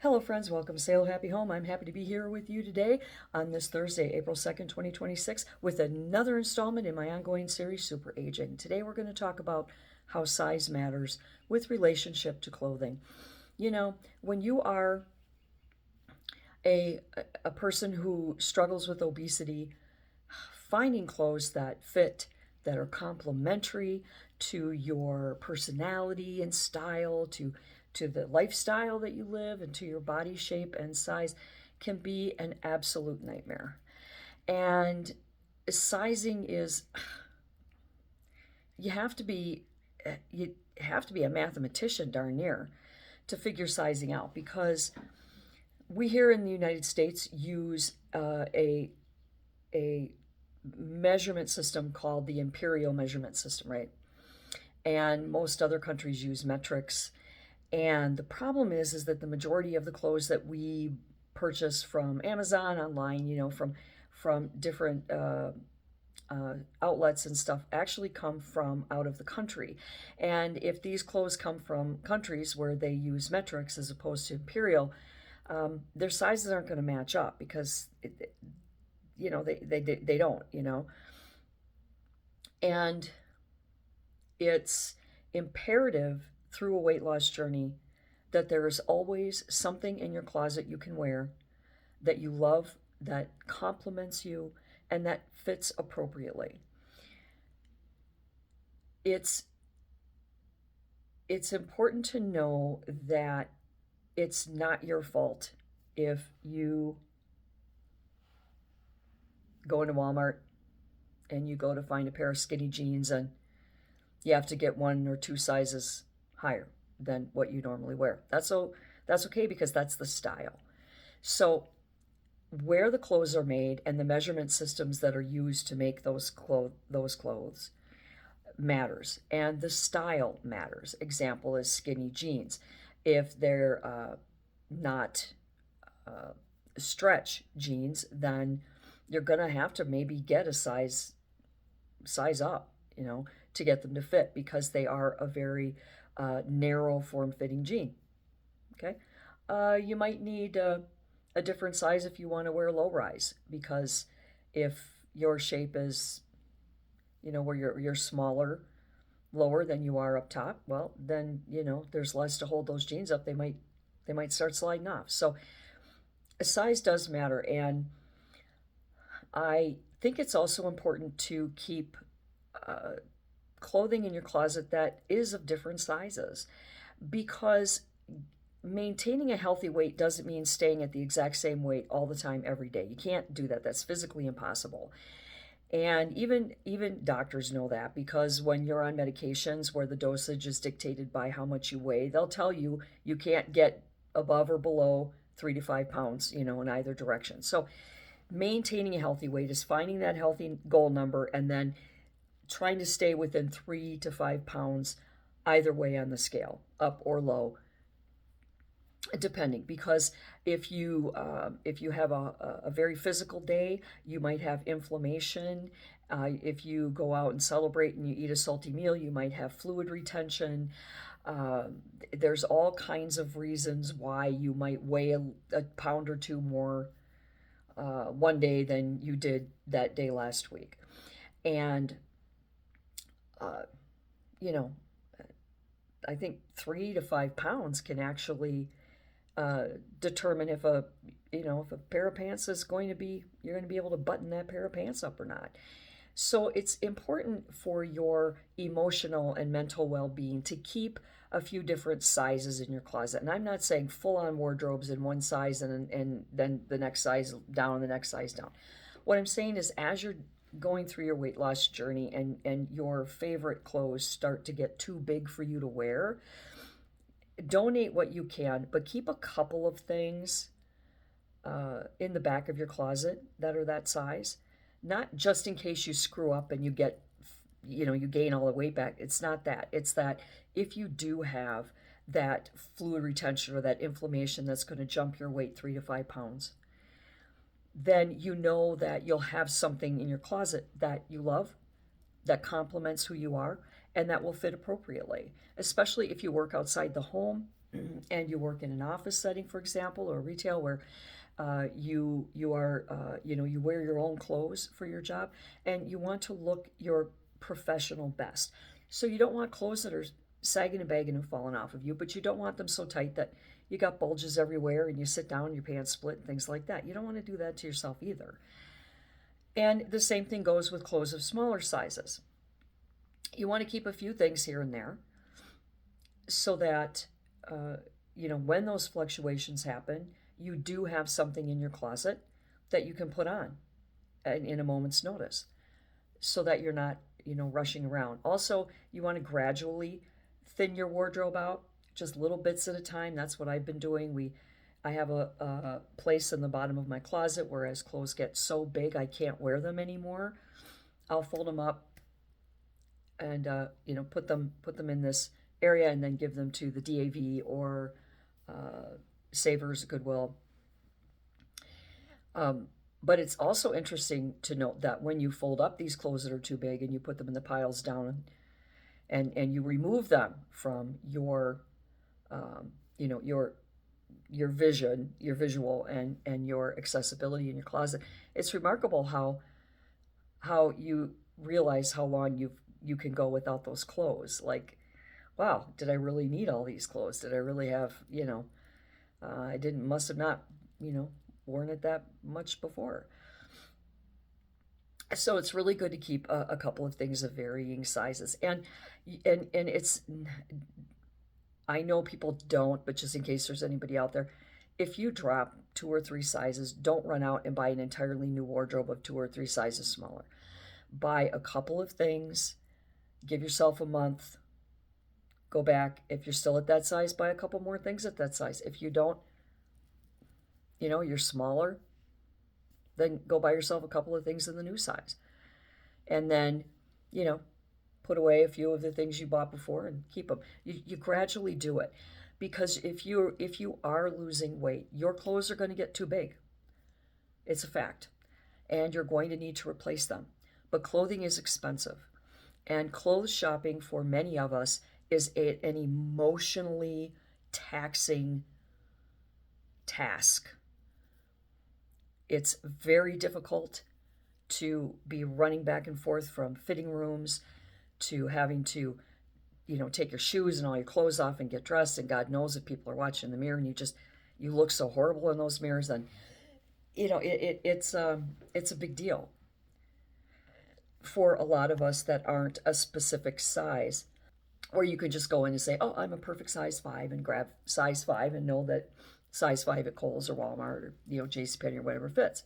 Hello, friends. Welcome to Sail Happy Home. I'm happy to be here with you today on this Thursday, April 2nd, 2026, with another installment in my ongoing series, Super Aging. Today, we're going to talk about how size matters with relationship to clothing. You know, when you are a, a person who struggles with obesity, finding clothes that fit, that are complementary to your personality and style, to the lifestyle that you live, and to your body shape and size can be an absolute nightmare. And sizing is you have to be you have to be a mathematician darn near to figure sizing out, because we here in the United States use a measurement system called the imperial measurement system, right? And most other countries use metrics. And the problem is that the majority of the clothes that we purchase from Amazon online, from different outlets and stuff, actually come from out of the country. And if these clothes come from countries where they use metrics as opposed to imperial, their sizes aren't going to match up because they don't. And it's imperative through a weight loss journey that there is always something in your closet you can wear that you love, that complements you, and that fits appropriately. It's important to know that it's not your fault if you go into Walmart and you go to find a pair of skinny jeans and you have to get one or two sizes higher than what you normally wear. That's okay, because that's the style. So where the clothes are made and the measurement systems that are used to make those clothes matters, and the style matters. Example is skinny jeans. If they're not stretch jeans, then you're gonna have to maybe get a size up, to get them to fit, because they are a very narrow form-fitting jean. Okay, you might need a different size if you want to wear low rise, because if your shape is, where you're smaller, lower than you are up top, well, then there's less to hold those jeans up. They might start sliding off. So a size does matter, and I think it's also important to keep clothing in your closet that is of different sizes, because maintaining a healthy weight doesn't mean staying at the exact same weight all the time every day. You can't do that. That's physically impossible. And even doctors know that, because when you're on medications where the dosage is dictated by how much you weigh, they'll tell you you can't get above or below 3 to 5 pounds, in either direction. So maintaining a healthy weight is finding that healthy goal number and then trying to stay within 3 to 5 pounds either way on the scale, up or low, depending. Because if you have a very physical day, you might have inflammation. If you go out and celebrate and you eat a salty meal, you might have fluid retention. There's all kinds of reasons why you might weigh a pound or two more one day than you did that day last week. And you know, I think 3 to 5 pounds can actually determine if if a pair of pants is going to be, you're going to be able to button that pair of pants up or not. So it's important for your emotional and mental well-being to keep a few different sizes in your closet. And I'm not saying full-on wardrobes in one size and then the next size down, the next size down. What I'm saying is, as you're going through your weight loss journey and your favorite clothes start to get too big for you to wear, donate what you can, but keep a couple of things in the back of your closet that are that size. Not just in case you screw up and you get, you gain all the weight back. It's not that. It's that if you do have that fluid retention or that inflammation that's going to jump your weight 3 to 5 pounds, then you know that you'll have something in your closet that you love, that complements who you are, and that will fit appropriately. Especially if you work outside the home, and you work in an office setting, for example, or retail where you are you wear your own clothes for your job, and you want to look your professional best. So you don't want clothes that are sagging and bagging and falling off of you, but you don't want them so tight that you got bulges everywhere and you sit down and your pants split and things like that. You don't want to do that to yourself either. And the same thing goes with clothes of smaller sizes. You want to keep a few things here and there so that when those fluctuations happen, you do have something in your closet that you can put on in a moment's notice, so that you're not rushing around. Also, you want to gradually thin your wardrobe out, just little bits at a time. That's what I've been doing. I have a place in the bottom of my closet where as clothes get so big I can't wear them anymore, I'll fold them up and put them in this area, and then give them to the DAV or Savers, Goodwill. But it's also interesting to note that when you fold up these clothes that are too big and you put them in the piles down, and you remove them from your your vision, your visual, and your accessibility in your closet, it's remarkable how you realize how long you can go without those clothes. Like, wow, did I really need all these clothes? Did I really have, must have not, worn it that much before. So it's really good to keep a couple of things of varying sizes. And it's, I know people don't, but just in case there's anybody out there, if you drop 2 or 3 sizes, don't run out and buy an entirely new wardrobe of 2 or 3 sizes smaller. Buy a couple of things, give yourself a month, go back. If you're still at that size, buy a couple more things at that size. If you don't, you're smaller, then go buy yourself a couple of things in the new size. And then, put away a few of the things you bought before and keep them. You gradually do it, because if you are losing weight, your clothes are going to get too big. It's a fact. And you're going to need to replace them. But clothing is expensive. And clothes shopping for many of us is an emotionally taxing task. It's very difficult to be running back and forth from fitting rooms to having to, take your shoes and all your clothes off and get dressed. And God knows if people are watching in the mirror and you look so horrible in those mirrors, then, it's a big deal for a lot of us that aren't a specific size, or you can just go in and say, oh, I'm a perfect size 5, and grab size 5 and know that size 5 at Kohl's or Walmart or, JCPenney or whatever fits.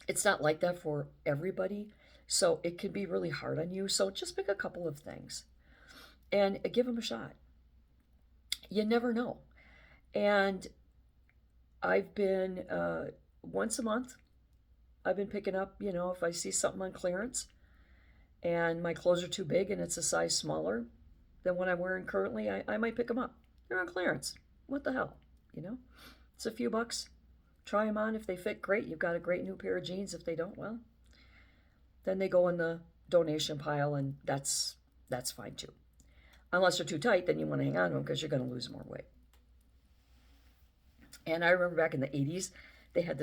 It's not like that for everybody, so it can be really hard on you. So just pick a couple of things and give them a shot. You never know. And I've been, once a month, I've been picking up, if I see something on clearance and my clothes are too big and it's a size smaller than what I'm wearing currently, I might pick them up. They're on clearance. What the hell? It's a few bucks. Try them on. If they fit, great. You've got a great new pair of jeans. If they don't, well, then they go in the donation pile, and that's fine too. Unless they're too tight, then you want to hang on to them because you're going to lose more weight. And I remember back in the 80s, they had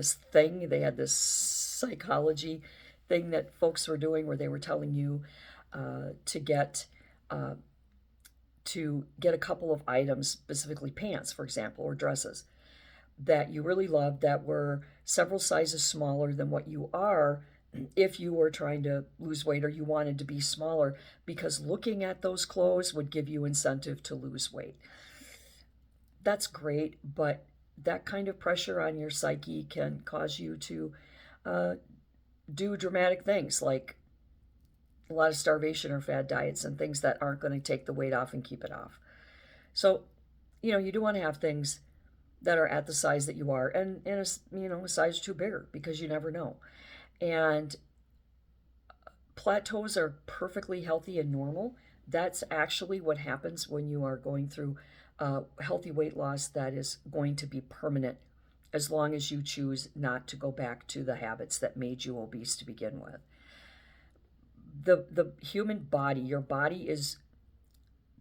this psychology thing that folks were doing where they were telling you to get a couple of items, specifically pants, for example, or dresses, that you really loved that were several sizes smaller than what you are if you were trying to lose weight or you wanted to be smaller, because looking at those clothes would give you incentive to lose weight. That's great, but that kind of pressure on your psyche can cause you to do dramatic things like a lot of starvation or fad diets and things that aren't going to take the weight off and keep it off. So, you do want to have things that are at the size that you are, and a size too bigger, because you never know. And plateaus are perfectly healthy and normal. That's actually what happens when you are going through healthy weight loss that is going to be permanent, as long as you choose not to go back to the habits that made you obese to begin with. The human body, your body is,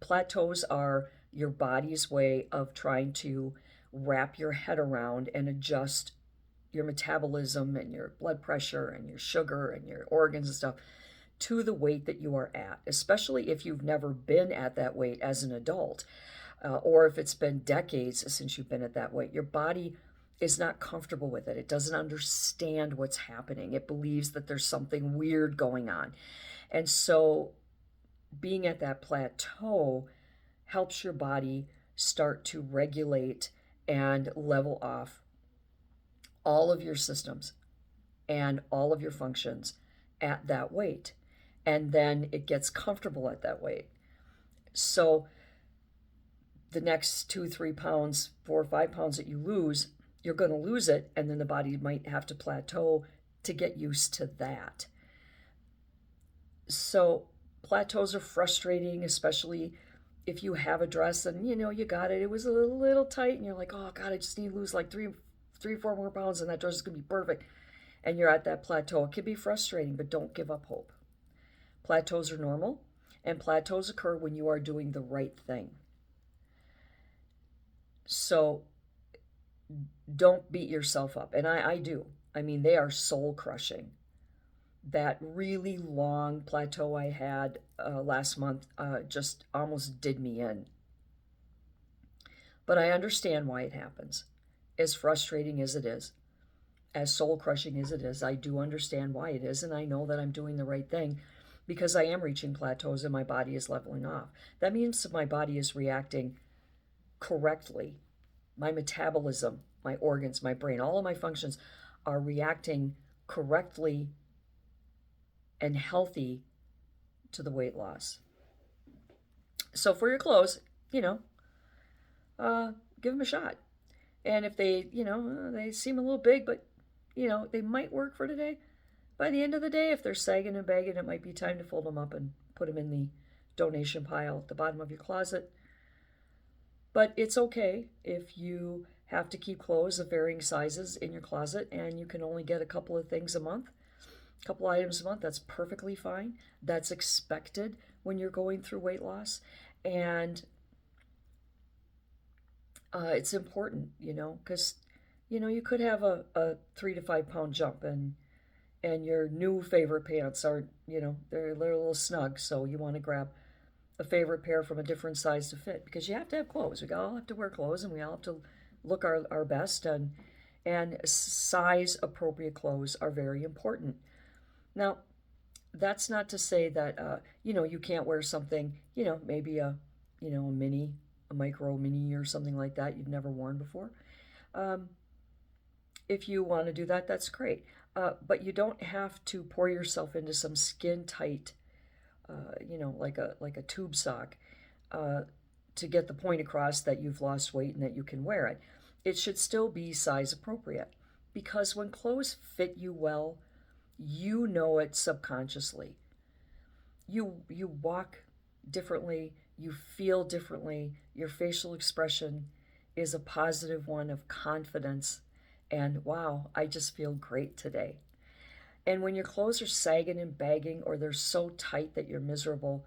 plateaus are your body's way of trying to wrap your head around and adjust your metabolism and your blood pressure and your sugar and your organs and stuff to the weight that you are at, especially if you've never been at that weight as an adult, or if it's been decades since you've been at that weight. Your body is not comfortable with it. It doesn't understand what's happening. It believes that there's something weird going on. And so being at that plateau helps your body start to regulate and level off all of your systems and all of your functions at that weight. And then it gets comfortable at that weight. So the next 2, 3 pounds, 4 or 5 pounds that you lose, you're going to lose it. And then the body might have to plateau to get used to that. So plateaus are frustrating, especially if you have a dress and you got it. It was a little tight and you're like, oh God, I just need to lose like 3 or 4 more pounds and that dress is going to be perfect. And you're at that plateau. It can be frustrating, but don't give up hope. Plateaus are normal, and plateaus occur when you are doing the right thing. So don't beat yourself up. And I do. I mean, they are soul crushing. That really long plateau I had last month just almost did me in. But I understand why it happens. As frustrating as it is, as soul crushing as it is, I do understand why it is, and I know that I'm doing the right thing because I am reaching plateaus and my body is leveling off. That means that my body is reacting correctly. My metabolism, my organs, my brain, all of my functions are reacting correctly and healthy to the weight loss. So for your clothes, give them a shot. And if they, they seem a little big, but, they might work for today. By the end of the day, if they're sagging and bagging, it might be time to fold them up and put them in the donation pile at the bottom of your closet. But it's okay if you have to keep clothes of varying sizes in your closet and you can only get a couple of things a month, a couple items a month. That's perfectly fine. That's expected when you're going through weight loss. And it's important, because, you could have a 3 to 5 pound jump and your new favorite pants are, they're a little snug. So you want to grab a favorite pair from a different size to fit because you have to have clothes. We all have to wear clothes and we all have to look our best, and size appropriate clothes are very important. Now, that's not to say that, you can't wear something, maybe a micro mini or something like that you've never worn before. If you want to do that, that's great. But you don't have to pour yourself into some skin tight, like a tube sock, to get the point across that you've lost weight and that you can wear it. It should still be size appropriate because when clothes fit you well, you know it subconsciously. You walk differently, you feel differently, your facial expression is a positive one of confidence and wow, I just feel great today. And when your clothes are sagging and bagging or they're so tight that you're miserable,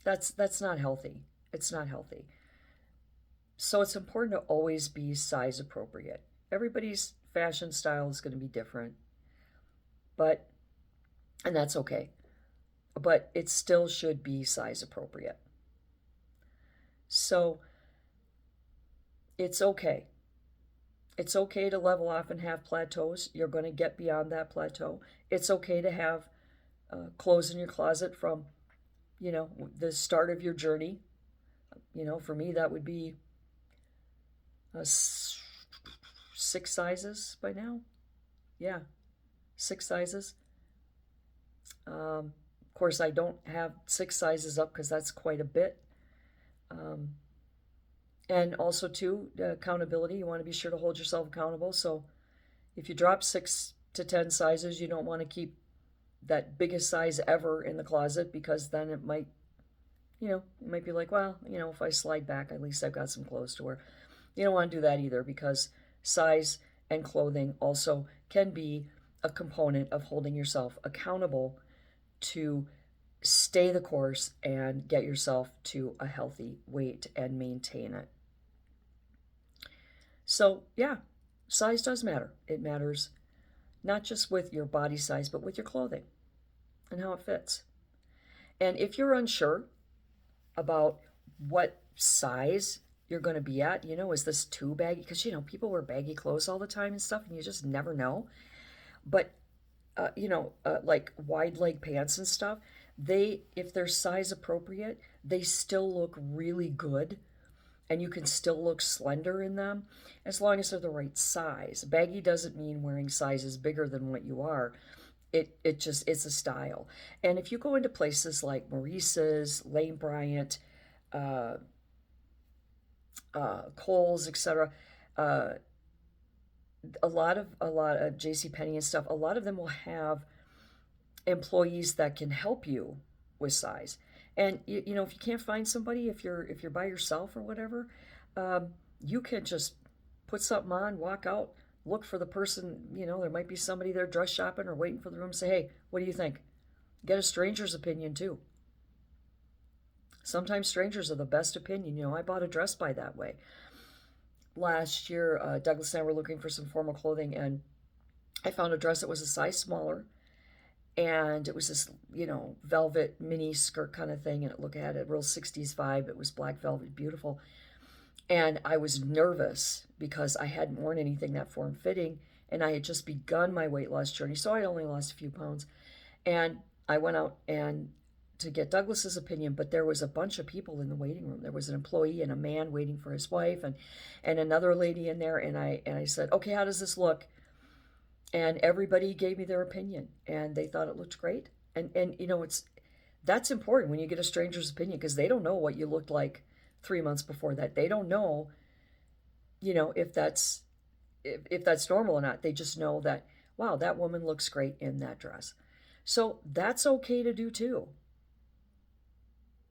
that's not healthy. It's not healthy. So it's important to always be size appropriate. Everybody's fashion style is going to be different, and that's okay. But it still should be size appropriate. So it's okay. It's okay to level off and have plateaus. You're going to get beyond that plateau. It's okay to have clothes in your closet from, the start of your journey. For me, that would be 6 sizes by now. Yeah, 6 sizes. Of course, I don't have 6 sizes up because that's quite a bit. And also, too, accountability. You want to be sure to hold yourself accountable. So if you drop 6 to 10 sizes, you don't want to keep that biggest size ever in the closet because then it might, you might be like, well, if I slide back, at least I've got some clothes to wear. You don't want to do that either because size and clothing also can be a component of holding yourself accountable to stay the course and get yourself to a healthy weight and maintain it. So, yeah, size does matter. It matters not just with your body size, but with your clothing and how it fits. And if you're unsure about what size you're going to be at, is this too baggy? Because, people wear baggy clothes all the time and stuff, and you just never know. But, like wide leg pants and stuff, if they're size appropriate, they still look really good, and you can still look slender in them as long as they're the right size. Baggy doesn't mean wearing sizes bigger than what you are. It's a style. And if you go into places like Maurice's, Lane Bryant, uh, Kohl's, etc., uh, a lot of J.C. Penney and stuff, a lot of them will have employees that can help you with size. And if you can't find somebody, if you're by yourself or whatever, you can just put something on, walk out, look for the person. There might be somebody there dress shopping or waiting for the room. Say, hey, what do you think? Get a stranger's opinion too. Sometimes strangers are the best opinion. I bought a dress by that way. Last year, Douglas and I were looking for some formal clothing, and I found a dress that was a size smaller, and it was this, velvet mini skirt kind of thing, and it had a real 60s vibe. It was black velvet, beautiful. And I was nervous because I hadn't worn anything that form-fitting, and I had just begun my weight loss journey, so I only lost a few pounds. And I went out and to get Douglas's opinion, but there was a bunch of people in the waiting room. There was an employee and a man waiting for his wife, and another lady in there. And I said, okay, how does this look? And everybody gave me their opinion, and they thought it looked great. And that's important when you get a stranger's opinion, because they don't know what you looked like 3 months before that. They don't know, if that's normal or not. They just know that, wow, that woman looks great in that dress. So that's okay to do too.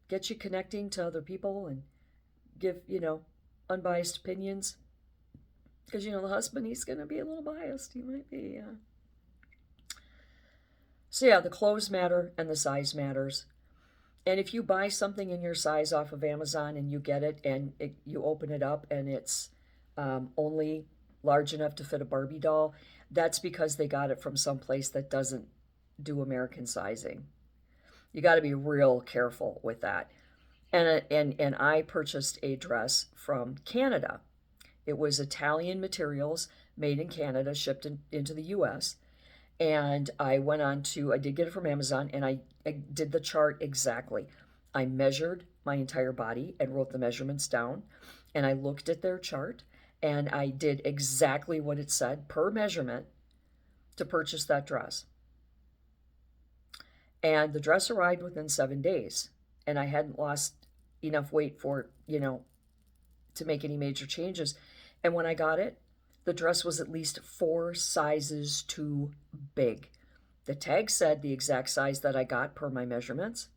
Get you connecting to other people and give, unbiased opinions. Because, the husband, he's going to be a little biased. He might be, yeah. So, yeah, the clothes matter and the size matters. And if you buy something in your size off of Amazon and you get it and you open it up and it's only large enough to fit a Barbie doll, that's because they got it from some place that doesn't do American sizing. You got to be real careful with that. And I purchased a dress from Canada. It was Italian materials, made in Canada, shipped into the U.S. And I did get it from Amazon, and I did the chart exactly. I measured my entire body and wrote the measurements down, and I looked at their chart, and I did exactly what it said per measurement to purchase that dress. And the dress arrived within 7 days, and I hadn't lost enough weight for, to make any major changes. And when I got it, the dress was at least 4 sizes too big. The tag said the exact size that I got per my measurements,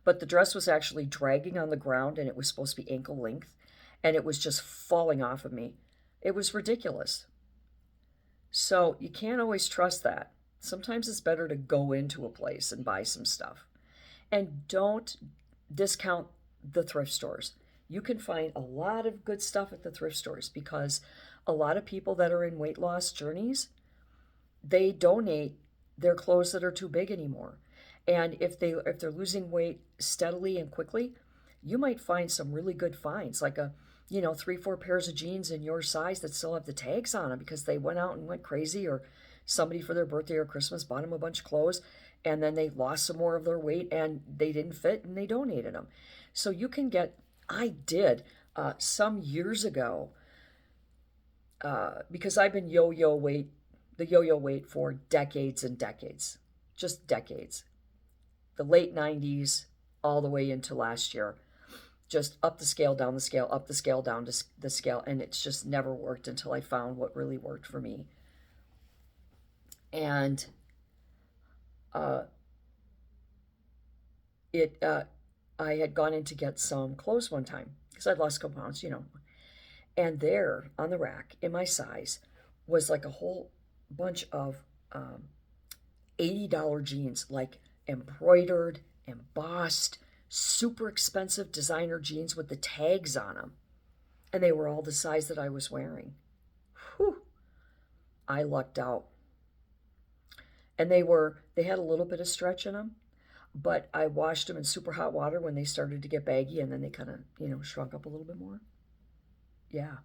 but the dress was actually dragging on the ground, and it was supposed to be ankle length, and it was just falling off of me. It was ridiculous. So you can't always trust that. Sometimes it's better to go into a place and buy some stuff. And don't discount the thrift stores. You can find a lot of good stuff at the thrift stores, because a lot of people that are in weight loss journeys, they donate their clothes that are too big anymore. And if they're losing weight steadily and quickly, you might find some really good finds, like 3-4 pairs of jeans in your size that still have the tags on them because they went out and went crazy, or somebody for their birthday or Christmas bought them a bunch of clothes, and then they lost some more of their weight and they didn't fit and they donated them. So you can get, I did some years ago, because I've been yo-yo weight for decades and decades, just decades. The late 90s all the way into last year. Just up the scale, down the scale, up the scale, down the scale, and it's just never worked until I found what really worked for me. And I had gone in to get some clothes one time because I'd lost a couple pounds, and there on the rack in my size was like a whole bunch of $80 jeans, like embroidered, embossed, super expensive designer jeans with the tags on them. And they were all the size that I was wearing. Whew, I lucked out. And they had a little bit of stretch in them, but I washed them in super hot water when they started to get baggy, and then they kind of, shrunk up a little bit more. Yeah.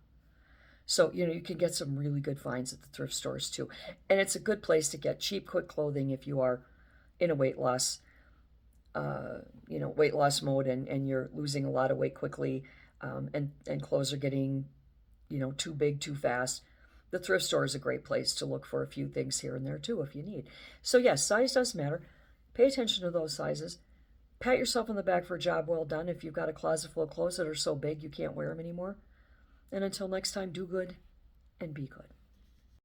So, you can get some really good finds at the thrift stores too. And it's a good place to get cheap, quick clothing if you are in a weight loss mode, and you're losing a lot of weight quickly, and clothes are getting, too big too fast. The thrift store is a great place to look for a few things here and there too if you need. So yes, size does matter. Pay attention to those sizes. Pat yourself on the back for a job well done if you've got a closet full of clothes that are so big you can't wear them anymore. And until next time, do good and be good.